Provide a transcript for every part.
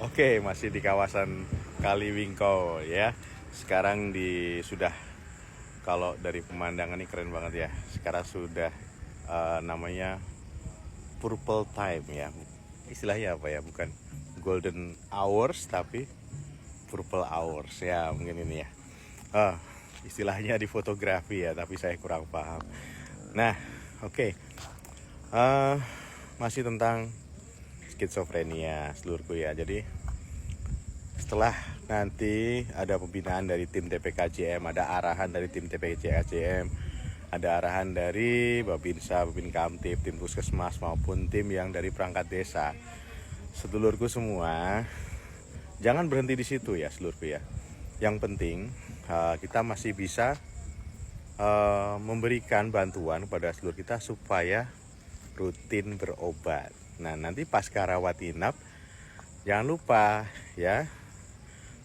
Oke, masih di kawasan Kaliwingko ya. Sekarang sudah, kalau dari pemandangan ini keren banget ya. Sekarang sudah namanya purple time ya. Istilahnya apa ya? Bukan golden hours tapi purple hours ya, mungkin ini ya. Ah, istilahnya di fotografi ya, tapi saya kurang paham. Nah, oke. Ah, masih tentang skizofrenia seluruhku ya. Jadi setelah nanti ada pembinaan dari tim TPKJM, ada arahan dari tim TPKJM, ada arahan dari Babinsa, Babin Kamtib, tim Puskesmas maupun tim yang dari perangkat desa. Sedulurku semua, jangan berhenti di situ ya sedulurku ya. Yang penting kita masih bisa memberikan bantuan kepada sedulur kita supaya rutin berobat. Nah, nanti pasca rawat inap jangan lupa ya,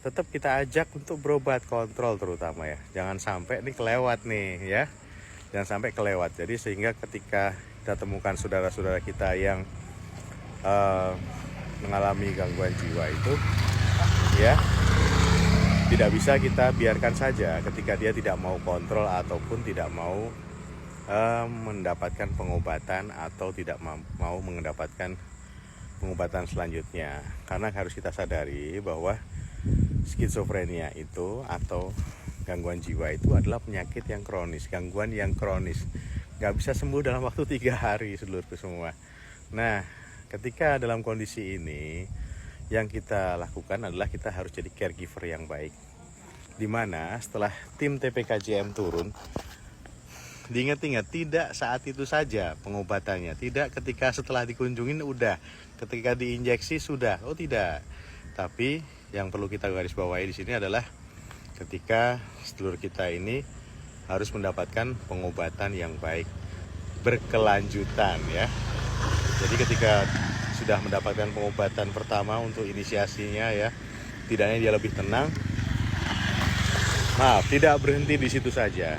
tetap kita ajak untuk berobat kontrol terutama ya. Jangan sampai nih kelewat nih ya. Jangan sampai kelewat. Jadi sehingga ketika kita temukan saudara-saudara kita yang mengalami gangguan jiwa itu ya, tidak bisa kita biarkan saja ketika dia tidak mau kontrol ataupun tidak mau mendapatkan pengobatan atau tidak mau mendapatkan pengobatan selanjutnya. Karena harus kita sadari bahwa skizofrenia itu atau gangguan jiwa itu adalah penyakit yang kronis, gangguan yang kronis, nggak bisa sembuh dalam waktu 3 hari seluruhku semua. Nah, ketika dalam kondisi ini, yang kita lakukan adalah kita harus jadi caregiver yang baik, dimana setelah tim TPKJM turun, diingat-ingat tidak saat itu saja pengobatannya, tidak ketika setelah dikunjungin udah, ketika diinjeksi sudah, oh tidak. Tapi yang perlu kita garis bawahi di sini adalah ketika sedulur kita ini harus mendapatkan pengobatan yang baik, berkelanjutan ya. Jadi ketika sudah mendapatkan pengobatan pertama untuk inisiasinya ya, tidaknya dia lebih tenang. Maaf, tidak berhenti di situ saja.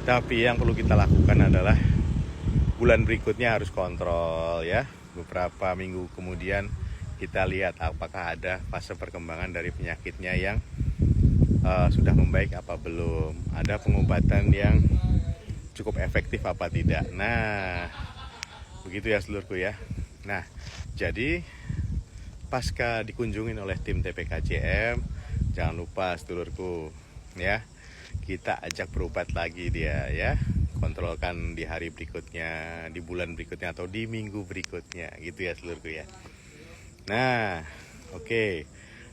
Tapi yang perlu kita lakukan adalah bulan berikutnya harus kontrol ya. Beberapa minggu kemudian kita lihat apakah ada fase perkembangan dari penyakitnya yang sudah membaik apa belum. Ada pengobatan yang cukup efektif apa tidak. Nah, begitu ya seluruhku ya. Nah, jadi pasca dikunjungin oleh tim TPKJM, jangan lupa sedulurku ya, kita ajak berobat lagi dia ya. Kontrolkan di hari berikutnya, di bulan berikutnya, atau di minggu berikutnya gitu ya sedulurku ya. Nah, oke.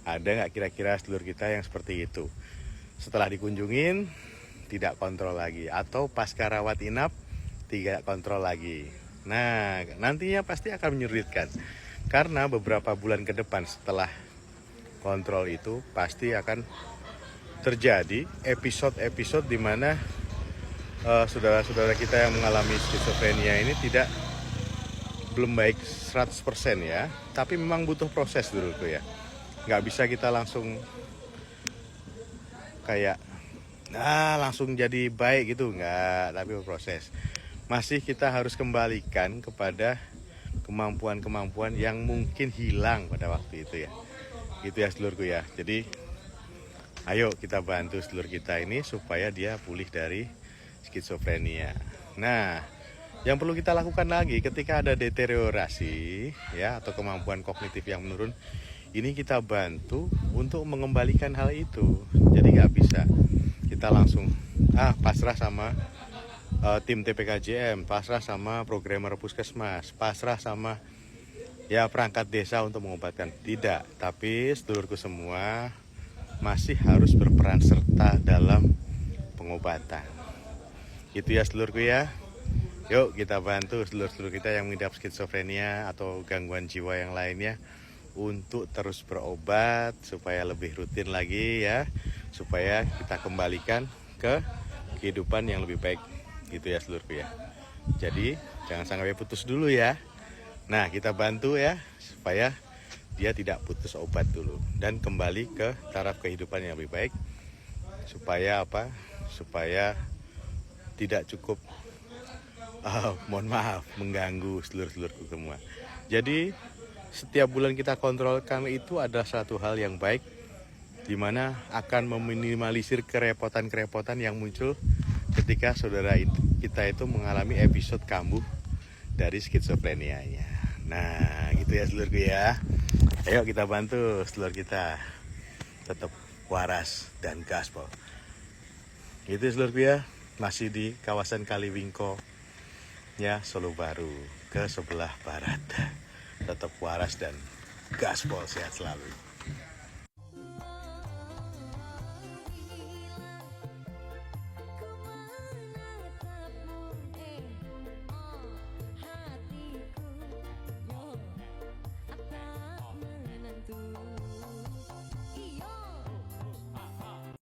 Ada nggak kira-kira sedulur kita yang seperti itu? Setelah dikunjungin tidak kontrol lagi, atau pasca rawat inap tidak kontrol lagi. Nah, nantinya pasti akan menyulitkan, karena beberapa bulan ke depan setelah kontrol itu pasti akan terjadi episode-episode di mana saudara-saudara kita yang mengalami skizofrenia ini belum baik 100% ya, tapi memang butuh proses dulu tuh ya. Nggak bisa kita langsung kayak langsung jadi baik gitu, nggak, tapi proses. Masih kita harus kembalikan kepada kemampuan-kemampuan yang mungkin hilang pada waktu itu ya. Gitu ya sedulurku ya. Jadi ayo kita bantu sedulur kita ini supaya dia pulih dari skizofrenia. Nah, yang perlu kita lakukan lagi ketika ada deteriorasi ya, atau kemampuan kognitif yang menurun, ini kita bantu untuk mengembalikan hal itu. Jadi nggak bisa kita langsung pasrah sama tim TPKJM, pasrah sama programmer puskesmas, pasrah sama ya perangkat desa untuk mengobatkan. Tidak, tapi sedulurku semua masih harus berperan serta dalam pengobatan. Itu ya sedulurku ya. Yuk kita bantu sedulur-sedulur kita yang mengidap skizofrenia atau gangguan jiwa yang lainnya untuk terus berobat supaya lebih rutin lagi ya, supaya kita kembalikan ke kehidupan yang lebih baik. Gitu ya sedulurku ya. Jadi jangan sampai putus dulu ya. Nah, kita bantu ya supaya dia tidak putus obat dulu dan kembali ke taraf kehidupan yang lebih baik. Supaya apa? Supaya tidak cukup mohon maaf mengganggu sedulur-sedulurku semua. Jadi setiap bulan kita kontrolkan itu adalah satu hal yang baik, di mana akan meminimalisir kerepotan-kerepotan yang muncul ketika saudara kita itu mengalami episode kambuh dari skizofrenianya. Nah, gitu ya seluruhku ya. Ayo kita bantu seluruh kita tetap waras dan gaspol. Gitu seluruhku ya, masih di kawasan Kaliwingko ya, Solo Baru ke sebelah barat. Tetap waras dan gaspol, sehat selalu.